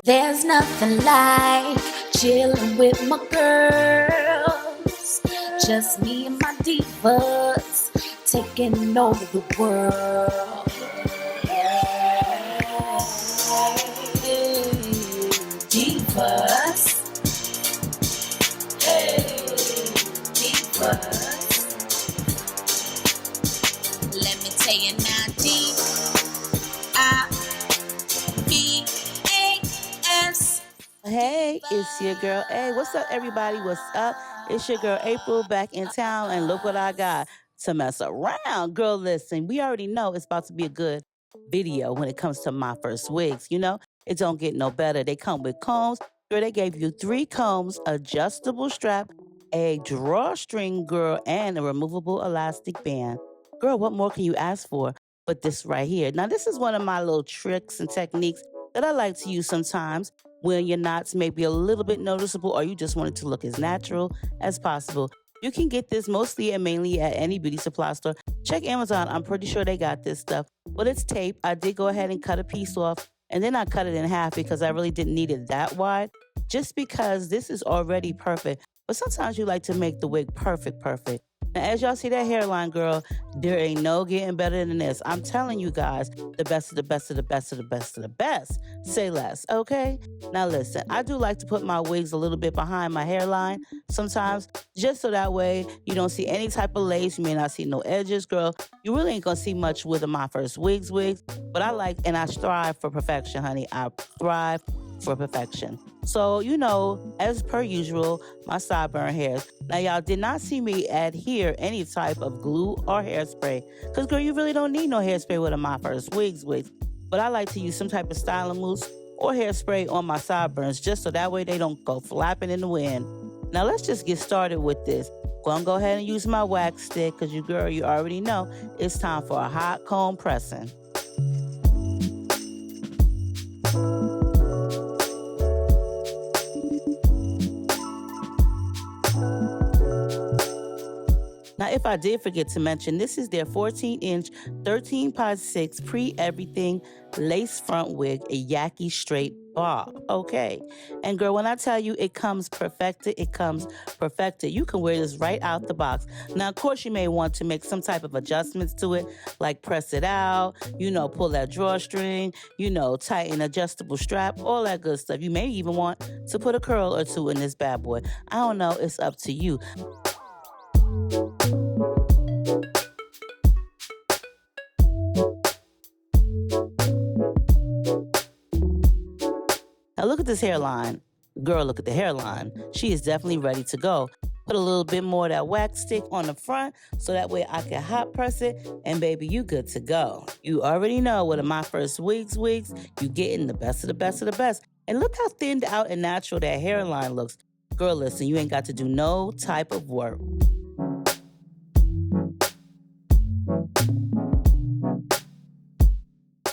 There's nothing like chilling with my girls. Just me and my divas taking over the world. Hey, divas. Hey, divas. Let me tell you now, D-I-B-A-S. Hey, it's your girl. Hey, what's up, everybody? What's up? It's your girl April back in town, and look what I got to mess around. Girl, listen, we already know it's about to be a good video when it comes to my first wigs. You know, it don't get no better. They come with combs. Girl, they gave you 3 combs, adjustable strap, a drawstring, girl, and a removable elastic band. Girl, what more can you ask for? But this right here. Now, this is one of my little tricks and techniques that I like to use sometimes when your knots may be a little bit noticeable or you just want it to look as natural as possible. You can get this mostly and mainly at any beauty supply store. Check Amazon. I'm pretty sure they got this stuff. But it's tape. I did go ahead and cut a piece off, and then I cut it in half because I really didn't need it that wide, just because this is already perfect. But sometimes you like to make the wig perfect. Now, as y'all see that hairline, girl, there ain't no getting better than this. I'm telling you guys, the best of the best of the best of the best of the best. Say less, okay? Now listen, I do like to put my wigs a little bit behind my hairline sometimes, just so that way you don't see any type of lace. You may not see no edges, girl. You really ain't gonna see much with my first wigs. But I like and I strive for perfection, honey. I thrive for perfection. So, you know, as per usual, my sideburn hairs. Now, y'all did not see me adhere any type of glue or hairspray. Because, girl, you really don't need no hairspray with my first wigs. But I like to use some type of styling mousse or hairspray on my sideburns just so that way they don't go flapping in the wind. Now, let's just get started with this. Gonna go ahead and use my wax stick because you already know it's time for a hot comb pressing. Now, if I did forget to mention, this is their 14-inch, 13.6 pre-everything lace front wig, a Yaki straight bob, okay? And girl, when I tell you it comes perfected, it comes perfected. You can wear this right out the box. Now, of course, you may want to make some type of adjustments to it, like press it out, you know, pull that drawstring, you know, tighten adjustable strap, all that good stuff. You may even want to put a curl or two in this bad boy. I don't know, it's up to you. Now look at this hairline. Girl, look at the hairline. She is definitely ready to go. Put a little bit more of that wax stick on the front so that way I can hot press it, and baby, you good to go. You already know what my first wigs, you getting the best of the best of the best. And look how thinned out and natural that hairline looks. Girl, listen, you ain't got to do no type of work.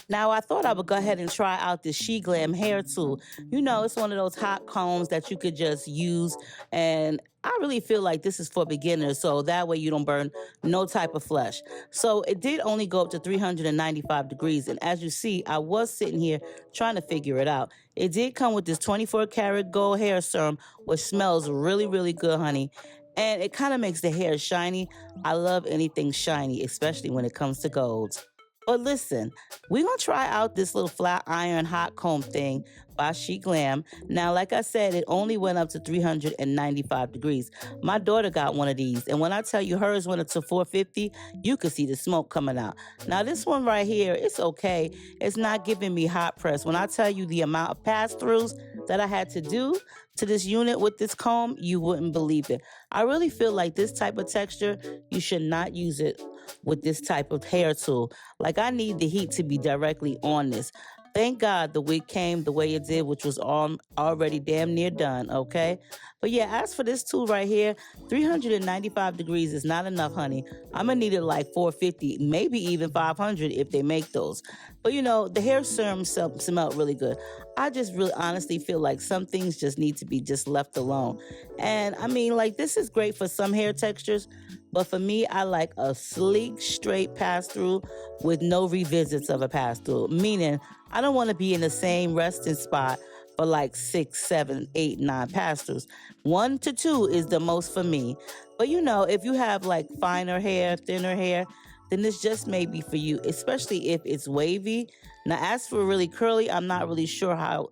Now, I thought I would go ahead and try out this She Glam hair tool. You know, it's one of those hot combs that you could just use, and I really feel like this is for beginners, so that way you don't burn no type of flesh. So it did only go up to 395 degrees, and as you see, I was sitting here trying to figure it out. It did come with this 24 karat gold hair serum, which smells really, really good, honey. and it kind of makes the hair shiny. I love anything shiny, especially when it comes to golds. But listen, we're going to try out this little flat iron hot comb thing by Chic Glam. Now, like I said, it only went up to 395 degrees. My daughter got one of these, and when I tell you hers went up to 450, you could see the smoke coming out. Now, this one right here, it's okay. It's not giving me hot press. When I tell you the amount of pass-throughs that I had to do to this unit with this comb, you wouldn't believe it. I really feel like this type of texture, you should not use it with this type of hair tool. Like, I need the heat to be directly on this. Thank God the wig came the way it did, which was already damn near done, okay? But yeah, as for this tool right here, 395 degrees is not enough, honey. I'm gonna need it like 450, maybe even 500 if they make those. But you know, the hair serum smelled really good. I just really honestly feel like some things just need to be just left alone. And I mean, like, this is great for some hair textures, but for me, I like a sleek, straight pass-through with no revisits of a pass-through. Meaning, I don't want to be in the same resting spot for like 6, 7, 8, 9 pass-throughs. 1 to 2 is the most for me. But you know, if you have like finer hair, thinner hair, then this just may be for you, especially if it's wavy. Now, as for really curly, I'm not really sure how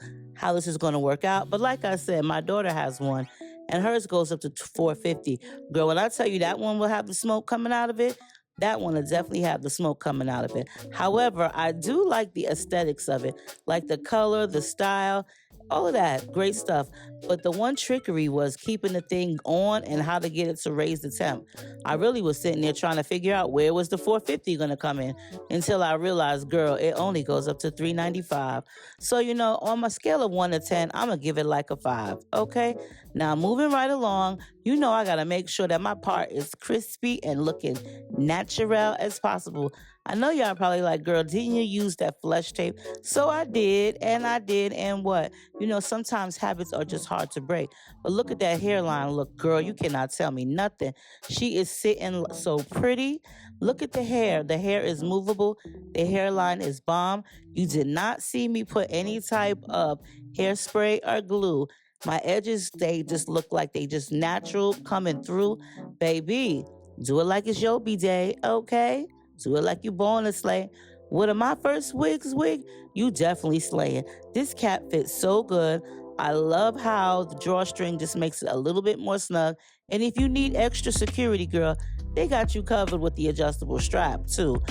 this is going to work out. But like I said, my daughter has one, and hers goes up to 450. Girl, when I tell you that one will have the smoke coming out of it, that one will definitely have the smoke coming out of it. However, I do like the aesthetics of it, like the color, the style, all of that, great stuff. But the one trickery was keeping the thing on and how to get it to raise the temp. I really was sitting there trying to figure out where was the 450 going to come in until I realized, girl, it only goes up to 395. So, you know, on my scale of 1 to 10, I'm going to give it like a 5, okay? Now, moving right along, you know I got to make sure that my part is crispy and looking natural as possible. I know y'all probably like, girl, didn't you use that flesh tape? So I did, and what? You know, sometimes habits are just hard to break. But look at that hairline. Look, girl, you cannot tell me nothing. She is sitting so pretty. Look at the hair. The hair is movable. The hairline is bomb. You did not see me put any type of hairspray or glue. My edges, they just look like they just natural coming through. Baby, do it like it's your B-day, okay? Do it like you born to slay. One of my first wigs wig, you definitely slaying. This cap fits so good. I love how the drawstring just makes it a little bit more snug. And if you need extra security, girl, they got you covered with the adjustable strap too.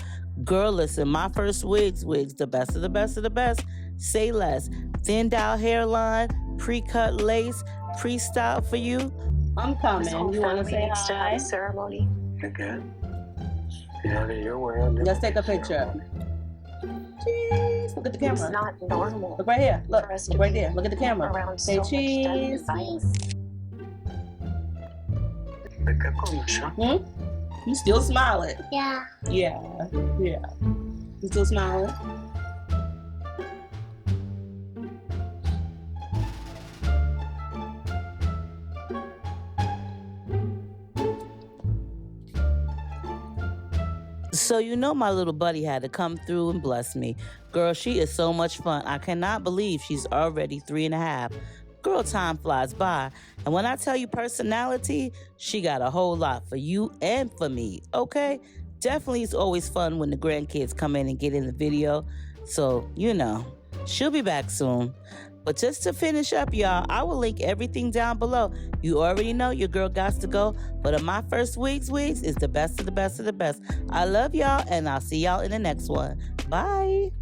Girl, listen, my first wigs, the best of the best of the best. Say less. Thin dial hairline, pre-cut lace, pre-style for you. I'm coming. You want to say hi? Ceremony. You're good. Yeah, you're wearing it. Let's take a picture. Cheese. Look at the camera. It's not normal. Look right here. Look. for us Look to right be there. Look at the camera. around Say so much cheese. violence. You still smiling? Yeah. Yeah. You still smiling? So you know my little buddy had to come through and bless me. Girl, she is so much fun. I cannot believe she's already 3.5. Girl, time flies by. And when I tell you personality, she got a whole lot for you and for me, okay? Definitely it's always fun when the grandkids come in and get in the video. So, you know, she'll be back soon. But just to finish up, y'all, I will link everything down below. You already know your girl got to go. But my first wigs is the best of the best of the best. I love y'all, and I'll see y'all in the next one. Bye.